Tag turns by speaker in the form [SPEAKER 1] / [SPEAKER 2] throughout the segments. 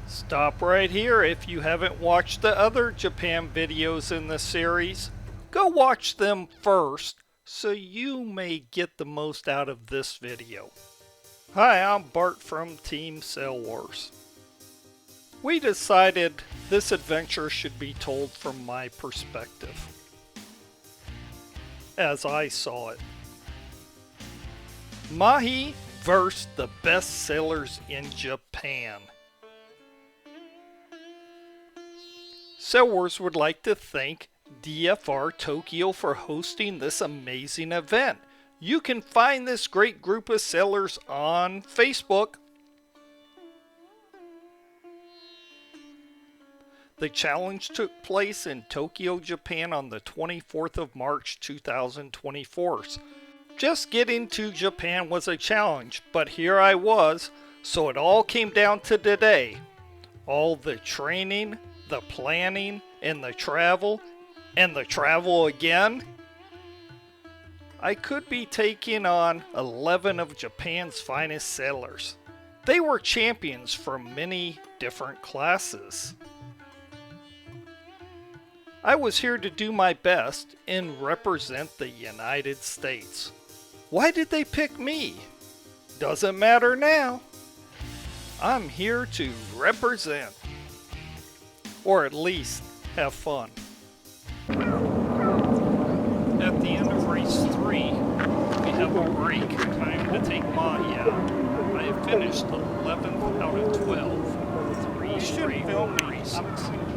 [SPEAKER 1] Stop right here if you haven't watched the other Japan videos in the series. Go watch them first so you may get the most out of this video. Hi, I'm Bart from Team Sail Wars. We decided this adventure should be told from my perspective, as I saw it. Mahi versus the best sailors in Japan. Sail Wars would like to thank DFR Tokyo for hosting this amazing event. You can find this great group of sailors on Facebook. The challenge took place in Tokyo, Japan on the 24th of March 2024. Just getting to Japan was a challenge, but here I was, so it all came down to today. All the training, the planning, and the travel again. I could be taking on 11 of Japan's finest sailors. They were champions from many different classes. I was here to do my best and represent the United States. Why did they pick me? Doesn't matter now. I'm here to represent. Or at least have fun. At the end of race 3, we have a break. Time to take Mahi out. I have finished 11th out of 12. 3 straight races.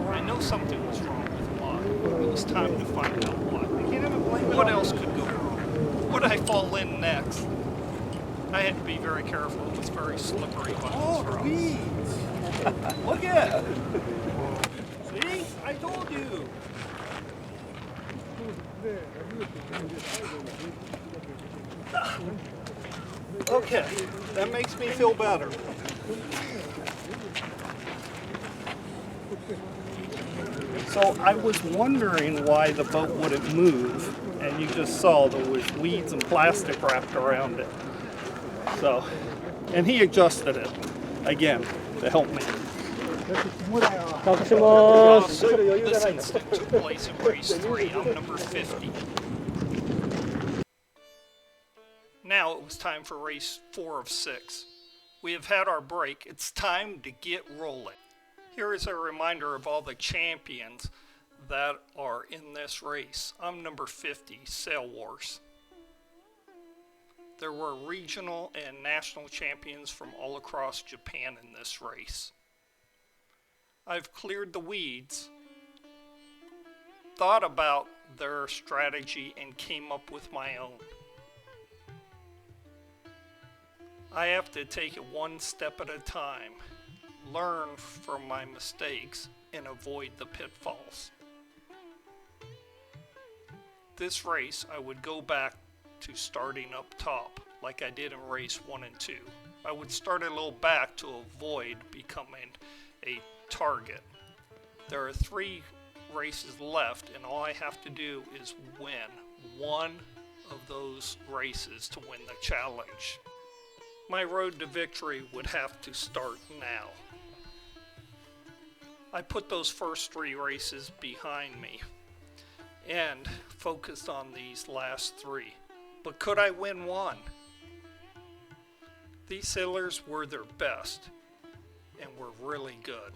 [SPEAKER 1] I know something was wrong with Mahi. It was time to find out what. What else could go wrong? Would I fall in next? I had to be very careful. It was very slippery on this road.
[SPEAKER 2] Weeds! Look at it! See? I told you! Okay, that makes me feel better. So I was wondering why the boat wouldn't move, and you just saw there was weeds and plastic wrapped around it. So, and he adjusted it again to help me.
[SPEAKER 1] This incident took place in race 3. I'm number 50. Now it was time for race 4 of 6. We have had our break. It's time to get rolling. Here is a reminder of all the champions that are in this race. I'm number 50, Sail Wars. There were regional and national champions from all across Japan in this race. I've cleared the weeds, thought about their strategy, and came up with my own. I have to take it one step at a time, learn from my mistakes, and avoid the pitfalls. This race, I would go back to starting up top, like I did in race 1 and 2. I would start a little back to avoid becoming a target. There are 3 races left, and all I have to do is win one of those races to win the challenge. My road to victory would have to start now. I put those first 3 races behind me and focused on these last 3. But could I win one? These sailors were their best and were really good.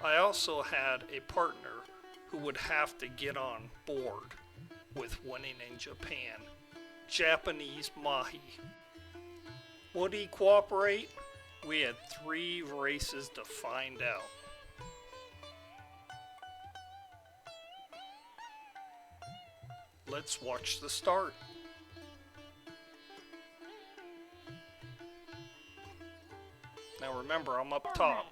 [SPEAKER 1] I also had a partner who would have to get on board with winning in Japan, Japanese Mahi. Would he cooperate? We had 3 races to find out. Let's watch the start. Now remember, I'm up top.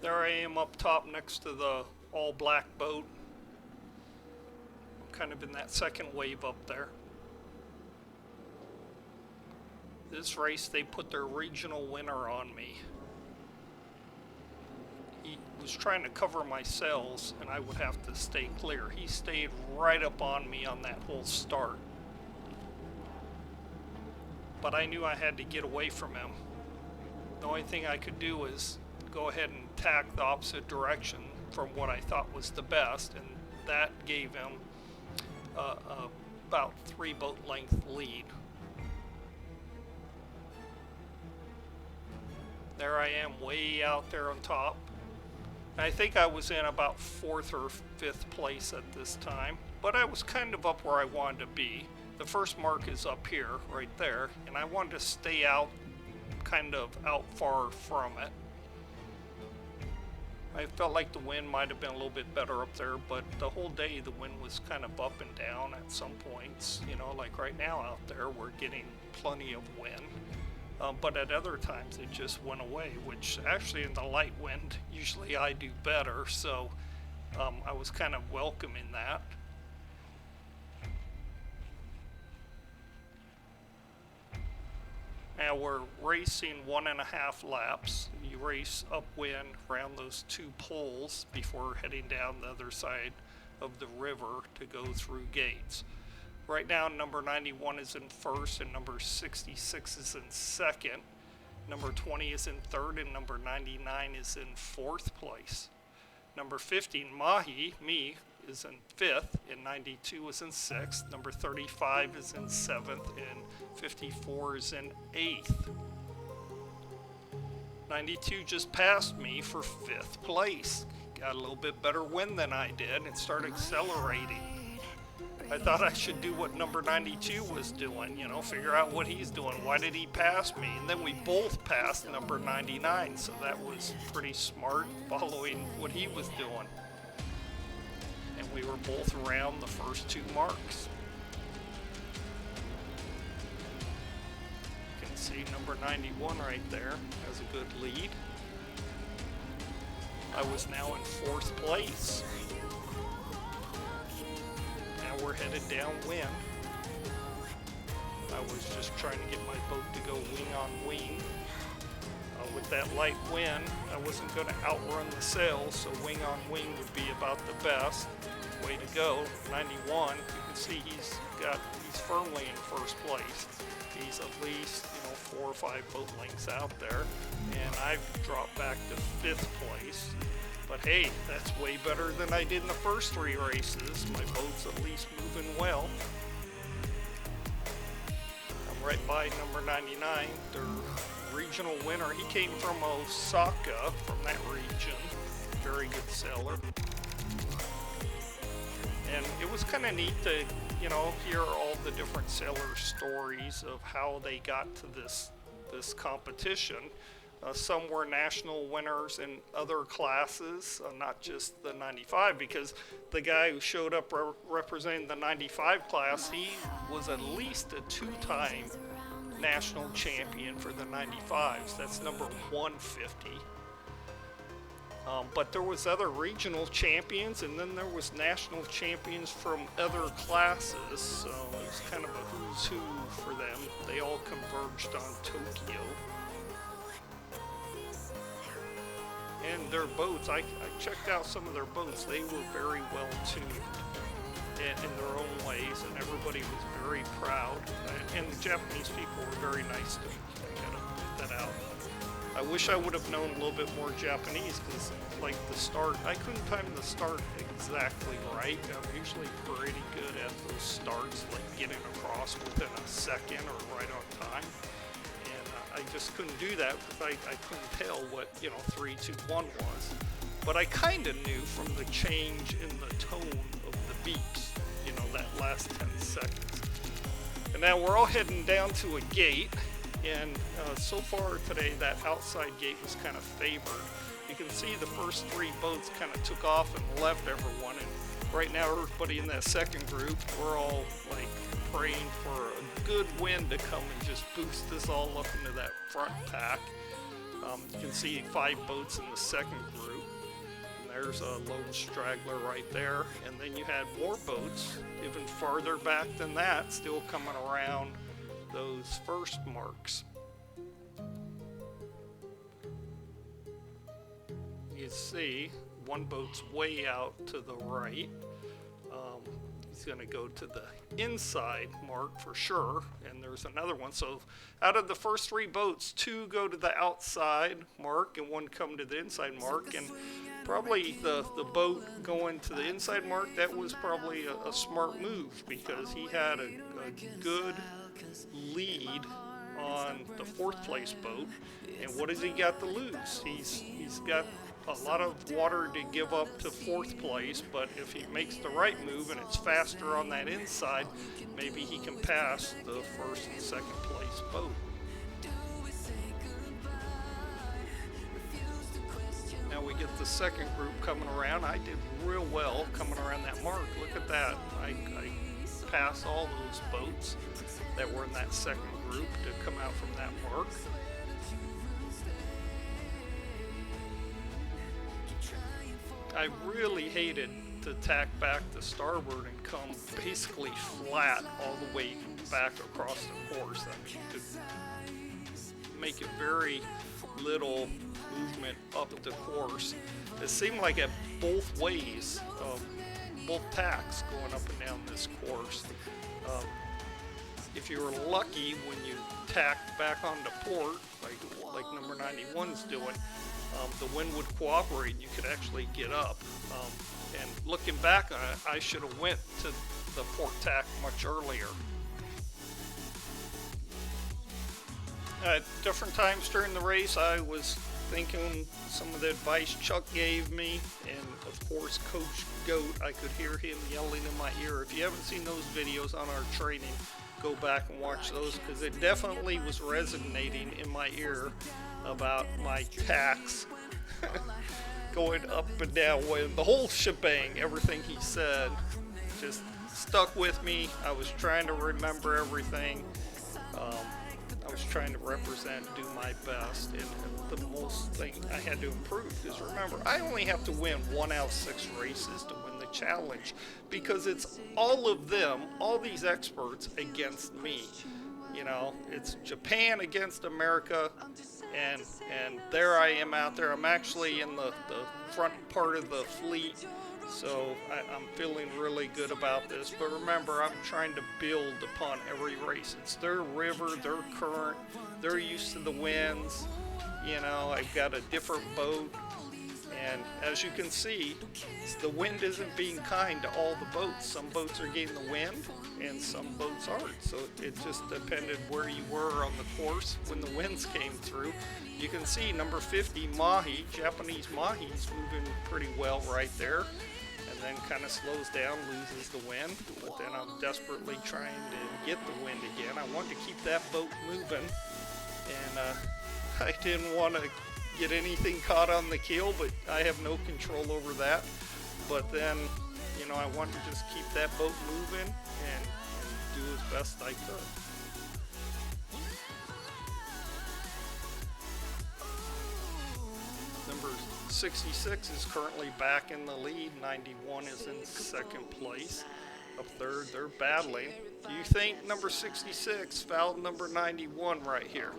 [SPEAKER 1] There I am up top next to the all black boat. I'm kind of in that second wave up there. This race, they put their regional winner on me. He was trying to cover my sails, and I would have to stay clear. He stayed right up on me on that whole start. But I knew I had to get away from him. The only thing I could do was go ahead and tack the opposite direction from what I thought was the best, and that gave him about 3 boat length lead. There I am, way out there on top. I think I was in about 4th or 5th place at this time, but I was kind of up where I wanted to be. The first mark is up here, right there, and I wanted to stay out, kind of out far from it. I felt like the wind might have been a little bit better up there, but the whole day the wind was kind of up and down at some points. You know, like right now out there, we're getting plenty of wind. But at other times it just went away, which actually in the light wind, usually I do better, so I was kind of welcoming that. Now we're racing 1.5 laps. You race upwind around those 2 poles before heading down the other side of the river to go through gates. Right now, number 91 is in 1st, and number 66 is in 2nd. Number 20 is in 3rd, and number 99 is in 4th place. Number 15, Mahi, me, is in 5th, and 92 is in 6th. Number 35 is in 7th, and 54 is in 8th. 92 just passed me for 5th place. Got a little bit better wind than I did and started accelerating. I thought I should do what number 92 was doing, you know, figure out what he's doing. Why did he pass me? And then we both passed number 99, so that was pretty smart, following what he was doing. And we were both around the first 2 marks. You can see number 91 right there has a good lead. I was now in 4th place. We're headed downwind. I was just trying to get my boat to go wing on wing. With that light wind, I wasn't going to outrun the sails, so wing on wing would be about the best way to go. 91, you can see he's firmly in 1st place. He's at least 4 or 5 boat lengths out there, and I've dropped back to 5th place. But hey, that's way better than I did in the first 3 races. My boat's at least moving well. I'm right by number 99, their regional winner. He came from Osaka, from that region. Very good sailor. And it was kind of neat to, hear all the different sailor stories of how they got to this competition. Some were national winners in other classes, not just the 95, because the guy who showed up representing the 95 class, he was at least a 2-time national champion for the 95s. That's number 150. But there was other regional champions, and then there was national champions from other classes, so it was kind of a who's who for them. They all converged on Tokyo. And their boats, I checked out some of their boats. They were very well tuned in their own ways, and everybody was very proud. And the Japanese people were very nice to me. I gotta point that out. I wish I would have known a little bit more Japanese, because like the start, I couldn't time the start exactly right. I'm usually pretty good at those starts, like getting across within a second or right on time. I just couldn't do that because I couldn't tell what 3, 2, 1 was. But I kind of knew from the change in the tone of the beats, that last 10 seconds. And now we're all heading down to a gate, and so far today that outside gate was kind of favored. You can see the first 3 boats kind of took off and left everyone, and right now everybody in that second group, we're all like praying for a good wind to come and just boost us all up into that front pack. You can see 5 boats in the second group, and there's a lone straggler right there, and then you had more boats even farther back than that still coming around those first marks.
[SPEAKER 2] see, one boat's way out to the right. He's going to go to the inside mark for sure, and there's another one. So out of the first 3 boats, 2 go to the outside mark and 1 come to the inside mark. And probably the boat going to the inside mark, that was probably a smart move, because he had a good lead on the 4th place boat. And what has he got to lose? He's got a lot of water to give up to 4th place, but if he makes the right move and it's faster on that inside, maybe he can pass the 1st and 2nd place boat. Now we get the second group coming around. I did real well coming around that mark. Look at that. I passed all those boats that were in that second group to come out from that mark. I really hated to tack back to starboard and come basically flat all the way back across the course. I mean, to make it very little movement up the course. It seemed like at both ways, both tacks going up and down this course. If you were lucky when you tacked back onto port, like number 91's doing, the wind would cooperate and you could actually get up. And looking back on it, I should have went to the port tack much earlier. At different times during the race, I was thinking some of the advice Chuck gave me, and of course Coach Goat, I could hear him yelling in my ear. If you haven't seen those videos on our training, go back and watch those, because it definitely was resonating in my ear about my tacks going up and down, with the whole shebang. Everything he said just stuck with me. I was trying to remember everything. I was trying to represent, do my best, and the most thing I had to improve is, remember, I only have to win 1 out of 6 races to win the challenge, because it's all of them, all these experts against me. You know, it's Japan against America, and there I am out there. I'm actually in the front part of the fleet, so I'm feeling really good about this. But remember, I'm trying to build upon every race. It's their river, their current, they're used to the winds. You know, I've got a different boat, and as you can see, the wind isn't being kind to all the boats. Some boats are getting the wind, and some boats aren't. So it just depended where you were on the course when the winds came through. You can see number 50, Mahi, Japanese Mahi's moving pretty well right there, and then kind of slows down, loses the wind. But then I'm desperately trying to get the wind again. I wanted to keep that boat moving, and I didn't want to get anything caught on the keel, but I have no control over that. But then, you know, I wanted to just keep that boat moving and do as best I could. Number 66 is currently back in the lead. 91 is in 2nd place. Up 3rd, they're battling. Do you think number 66 fouled number 91 right here?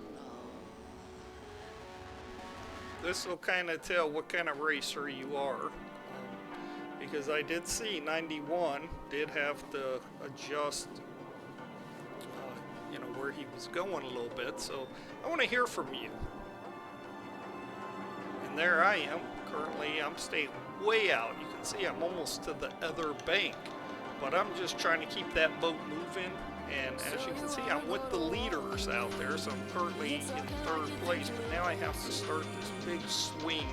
[SPEAKER 2] This will kind of tell what kind of racer you are, because I did see 91 did have to adjust, you know, where he was going a little bit. So I want to hear from you. And there I am. Currently, I'm staying way out. You can see I'm almost to the other bank, but I'm just trying to keep that boat moving. And as you can see, I'm with the leaders out there, so I'm currently in 3rd place, but now I have to start this big swing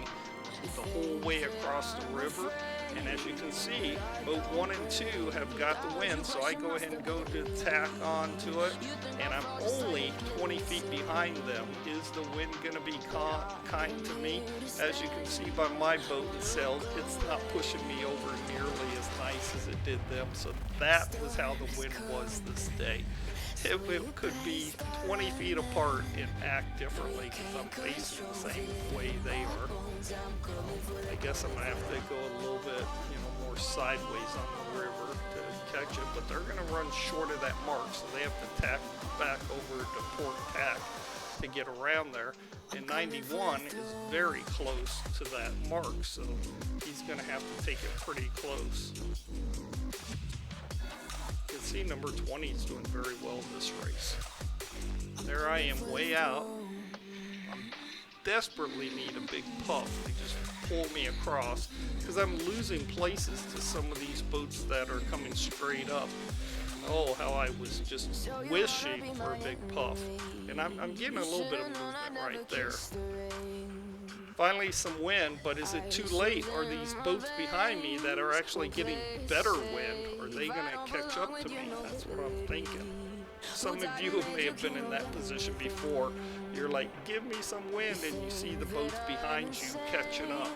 [SPEAKER 2] the whole way across the river. And as you can see, boat 1 and 2 have got the wind, so I go ahead and go to tack onto it, and I'm only 20 feet behind them. Is the wind going to be kind to me? As you can see by my boat and sails, it's not pushing me over nearly as nice as it did them, so that was how the wind was this day. It could be 20 feet apart and act differently, because I'm facing the same way they are. I guess I'm going to have to go a little bit, you know, more sideways on the river to catch it, but they're going to run short of that mark, so they have to tack back over to port tack.
[SPEAKER 1] to get around there. And 91 is very close to that mark, so he's going to have to take it pretty close. You can see number 20 is doing very well in this race. There I am way out. I desperately need a big puff to just pull me across because I'm losing places to some of these boats that are coming straight up. Oh, how I was just wishing for a big puff. And I'm getting a little bit of movement right there. Finally some wind, but is it too late? Are these boats behind me that are actually getting better wind? Are they going to catch up to me? That's what I'm thinking. Some of you may have been in that position before. You're like, give me some wind, and you see the boats behind you catching up.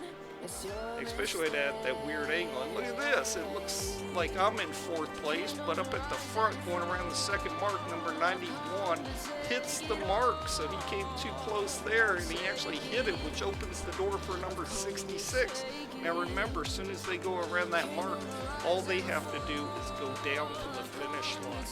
[SPEAKER 1] Especially at that weird angle. And look at this. It looks like I'm in 4th place, but up at the front, going around the second mark, number 91 hits the mark. So he came too close there, and he actually hit it, which opens the door for number 66. Now remember, as soon as they go around that mark, all they have to do is go down to the finish line.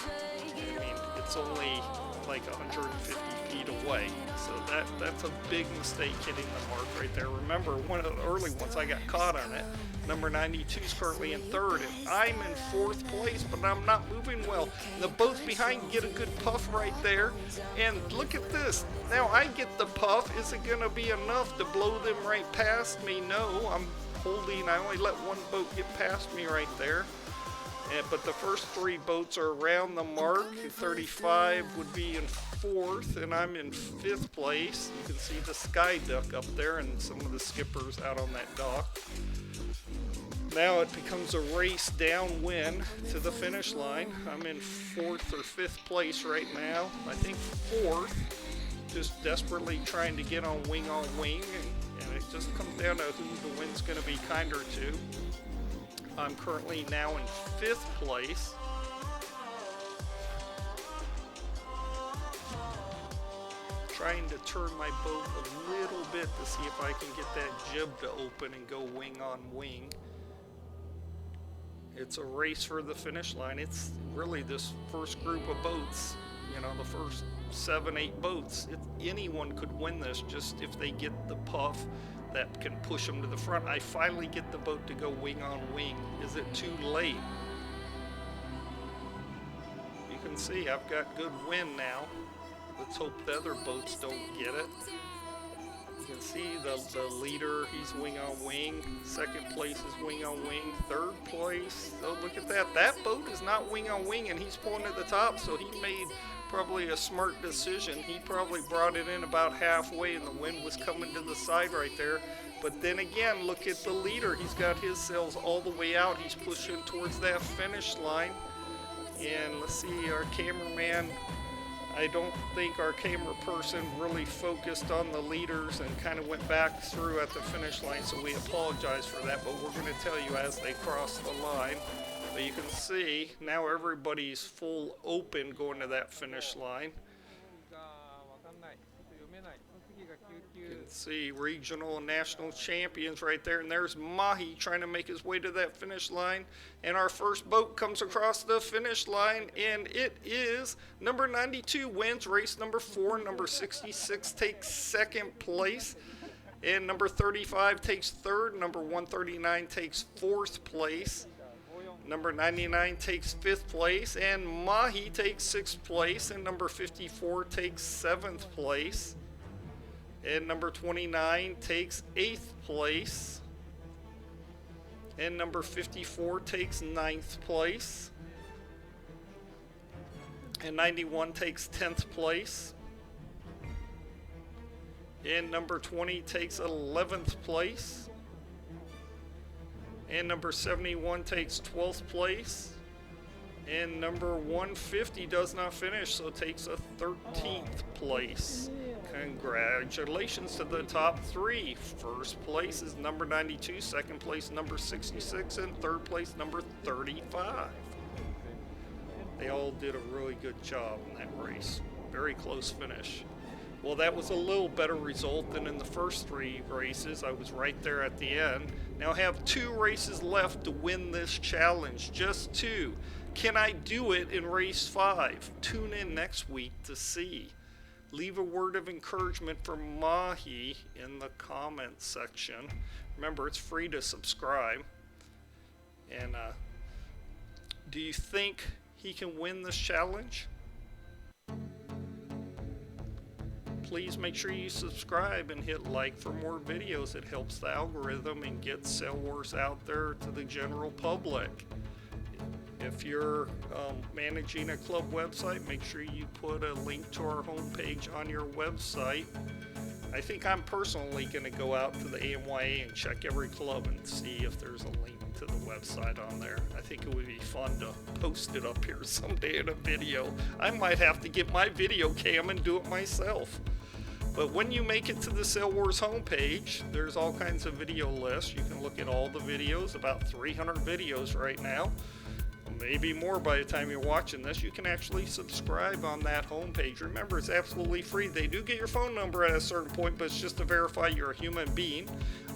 [SPEAKER 1] I mean, it's only like 150 feet away, so that's a big mistake hitting the mark right there. Remember, one of the early ones I got caught on it. Number 92 is currently in 3rd, and I'm in 4th place, but I'm not moving well. The boats behind get a good puff right there, and look at this. Now I get the puff. Is it going to be enough to blow them right past me? No, I'm holding. I only let one boat get past me right there. But the first 3 boats are around the mark. 35 would be in 4th, and I'm in 5th place. You can see the Sky Duck up there and some of the skippers out on that dock. Now it becomes a race downwind to the finish line. I'm in 4th or 5th place right now. I think 4th, just desperately trying to get on wing, and it just comes down to who the wind's going to be kinder to. I'm currently now in 5th place. Trying to turn my boat a little bit to see if I can get that jib to open and go wing on wing. It's a race for the finish line. It's really this first group of boats, you know, the first 7, 8 boats. Anyone could win this just if they get the puff that can push them to the front. I finally get the boat to go wing on wing. Is it too late? You can see I've got good wind now. Let's hope the other boats don't get it. You can see the leader, he's wing on wing. 2nd place is wing on wing. 3rd place, oh look at that. That boat is not wing on wing, and he's pulling at the top, so he made probably a smart decision. He probably brought it in about halfway, and the wind was coming to the side right there. But then again, look at the leader. He's got his sails all the way out. He's pushing towards that finish line. And let's see, our cameraman, I don't think our camera person really focused on the leaders and kind of went back through at the finish line, so we apologize for that, but we're going to tell you as they cross the line. But you can see now everybody's full open going to that finish line. You can see regional and national champions right there, and there's Mahi trying to make his way to that finish line. And our first boat comes across the finish line, and it is number 92 wins race number 4. Number 66 takes 2nd place, and number 35 takes 3rd. Number 139 takes 4th place. Number 99 takes 5th place, and Mahi takes 6th place, and number 54 takes 7th place. And number 29 takes 8th place. And number 54 takes 9th place. And 91 takes 10th place. And number 20 takes 11th place. And number 71 takes 12th place. And number 150 does not finish, so takes a 13th place. Congratulations to the top 3. First place is number 92, 2nd place number 66, and 3rd place number 35. They all did a really good job in that race. Very close finish. Well, that was a little better result than in the first 3 races. I was right there at the end. Now I have 2 races left to win this challenge. Just 2. Can I do it in race 5? Tune in next week to see. leave a word of encouragement for Mahi in the comments section. Remember, it's free to subscribe. And do you think he can win this challenge? Please make sure you subscribe and hit like for more videos. It helps the algorithm and gets Sail Wars out there to the general public. If you're managing a club website, make sure you put a link to our homepage on your website. I think I'm personally going to go out to the AMYA and check every club and see if there's a link to the website on there. I think it would be fun to post it up here someday in a video. I might have to get my video cam and do it myself. But when you make it to the Sail Wars homepage, there's all kinds of video lists. You can look at all the videos, about 300 videos right now. Maybe more by the time you're watching this. You can actually subscribe on that homepage. Remember, it's absolutely free. They do get your phone number at a certain point, but it's just to verify you're a human being.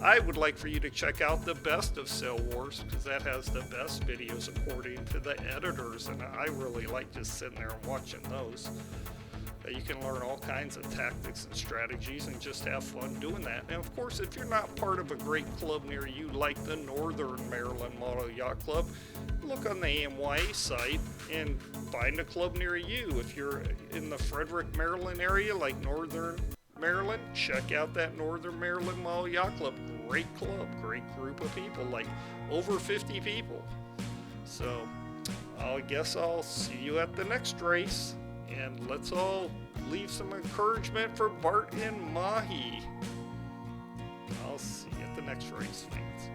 [SPEAKER 1] I would like for you to check out the best of Sail Wars, because that has the best videos according to the editors, and I really like just sitting there and watching those. You can learn all kinds of tactics and strategies and just have fun doing that. And of course, if you're not part of a great club near you, like the Northern Maryland Model Yacht Club, look on the AMYA site and find a club near you. If you're in the Frederick, Maryland area, like Northern Maryland, check out that Northern Maryland Model Yacht Club. Great club, great group of people, like over 50 people. So I guess I'll see you at the next race. And let's all leave some encouragement for Bart and Mahi. I'll see you at the next race, fans.